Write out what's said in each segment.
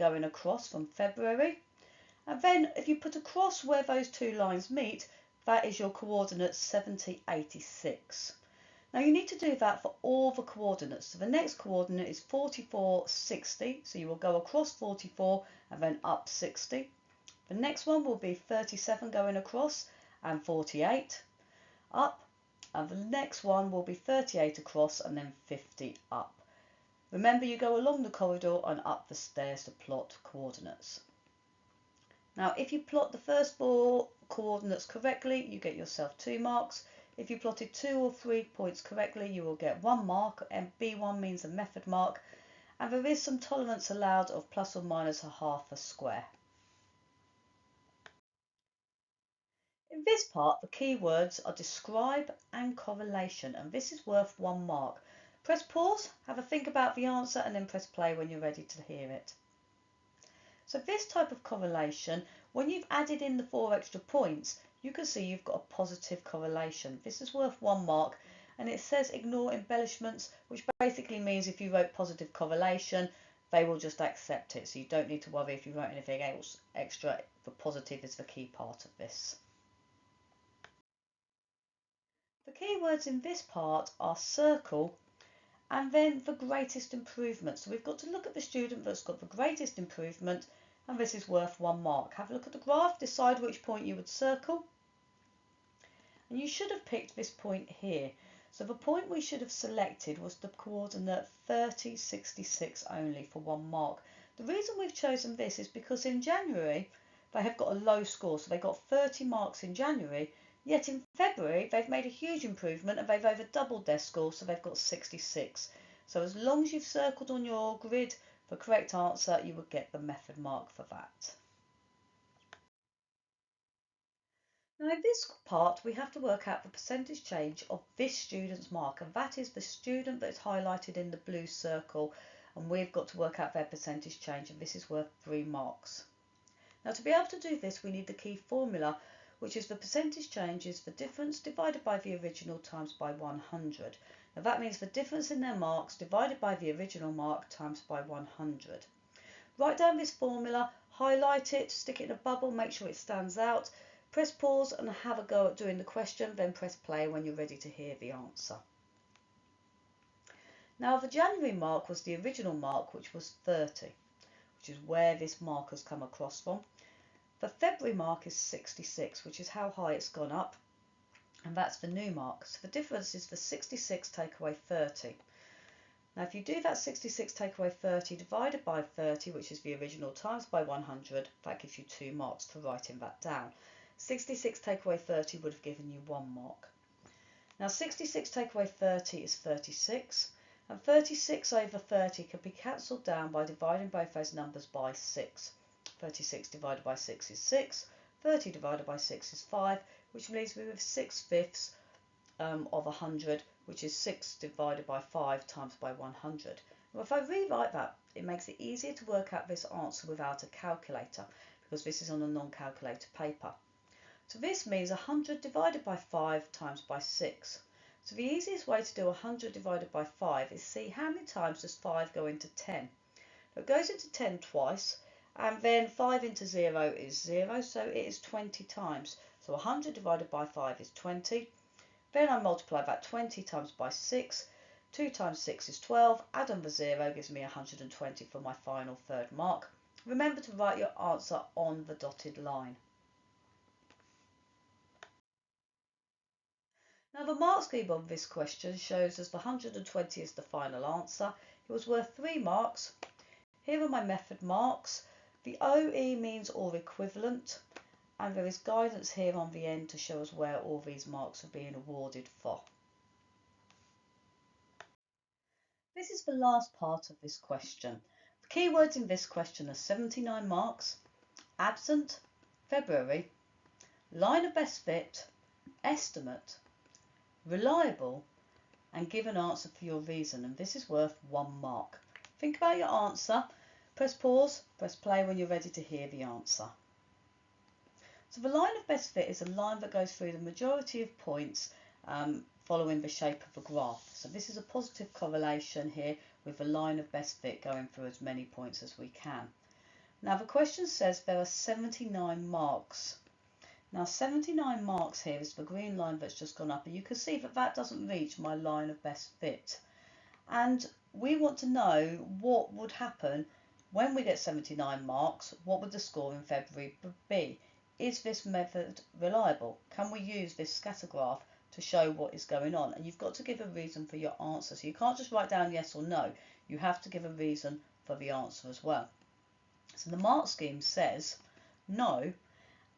going across from February. And then if you put a cross where those two lines meet, that is your coordinate 70, 86. Now you need to do that for all the coordinates. So the next coordinate is 44, 60. So you will go across 44 and then up 60. The next one will be 37 going across and 48 up. And the next one will be 38 across and then 50 up. Remember, you go along the corridor and up the stairs to plot coordinates. Now, if you plot the first 4 coordinates correctly, you get yourself 2 marks. If you plotted 2 or 3 points correctly, you will get 1 mark, and B1 means a method mark, and there is some tolerance allowed of plus or minus a half a square. In this part, the keywords are describe and correlation, and this is worth 1 mark. Press pause, have a think about the answer, and then press play when you're ready to hear it. So this type of correlation, when you've added in the 4 extra points, you can see you've got a positive correlation. This is worth 1 mark, and it says ignore embellishments, which basically means if you wrote positive correlation, they will just accept it. So you don't need to worry if you wrote anything else extra. The positive is the key part of this. The keywords in this part are circle and then the greatest improvement. So we've got to look at the student that's got the greatest improvement, and this is worth 1 mark. Have a look at the graph, decide which point you would circle. And you should have picked this point here. So the point we should have selected was the coordinate 30, 66 only for 1 mark. The reason we've chosen this is because in January they have got a low score, so they got 30 marks in January, yet in February they've made a huge improvement and they've over doubled their score, so they've got 66. So as long as you've circled on your grid the correct answer, you would get the method mark for that. Now in this part we have to work out the percentage change of this student's mark, and that is the student that is highlighted in the blue circle, and we've got to work out their percentage change, and this is worth 3 marks. Now to be able to do this we need the key formula, which is the percentage change is the difference divided by the original times by 100. Now that means the difference in their marks divided by the original mark times by 100. Write down this formula, highlight it, stick it in a bubble, make sure it stands out. Press pause and have a go at doing the question, then press play when you're ready to hear the answer. Now the January mark was the original mark, which was 30, which is where this mark has come across from. The February mark is 66, which is how high it's gone up, and that's the new mark. So the difference is the 66 take away 30. Now if you do that 66 take away 30 divided by 30, which is the original, times by 100, that gives you 2 marks for writing that down. 66 take away 30 would have given you 1 mark. Now 66 take away 30 is 36, and 36 over 30 can be cancelled down by dividing both those numbers by 6. 36 divided by 6 is 6, 30 divided by 6 is 5, which leaves me with 6/5 of 100, which is 6 divided by 5 times by 100. Well, if I rewrite that, it makes it easier to work out this answer without a calculator, because this is on a non-calculator paper. So this means 100 divided by 5 times by 6. So the easiest way to do 100 divided by 5 is see how many times does 5 go into 10. It goes into 10 twice, and then 5 into 0 is 0, so it is 20 times. So 100 divided by 5 is 20. Then I multiply that 20 times by 6. 2 times 6 is 12. Add on the 0 gives me 120 for my final 3rd mark. Remember to write your answer on the dotted line. Now the mark scheme on this question shows us the 120 is the final answer. It was worth 3 marks. Here are my method marks. The OE means or equivalent, and there is guidance here on the end to show us where all these marks are being awarded for. This is the last part of this question. The keywords in this question are 79 marks, absent, February, line of best fit, estimate, reliable, and give an answer for your reason, and this is worth 1 mark. Think about your answer, press pause, press play when you're ready to hear the answer. So the line of best fit is a line that goes through the majority of points following the shape of a graph. So this is a positive correlation here with the line of best fit going through as many points as we can. Now the question says there are 79 marks. Now 79 marks here is the green line that's just gone up, and you can see that that doesn't reach my line of best fit. And we want to know what would happen when we get 79 marks. What would the score in February be? Is this method reliable? Can we use this scatter graph to show what is going on? And you've got to give a reason for your answer. So you can't just write down yes or no. You have to give a reason for the answer as well. So the mark scheme says no,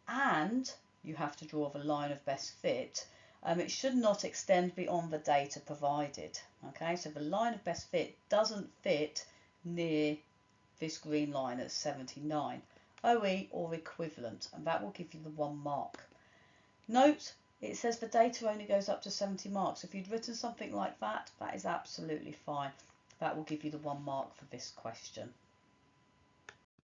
and you have to draw the line of best fit. It should not extend beyond the data provided. Okay, so the line of best fit doesn't fit near this green line at 79, OE or equivalent, and that will give you the 1 mark. Note, it says the data only goes up to 70 marks. If you'd written something like that, that is absolutely fine. That will give you the 1 mark for this question.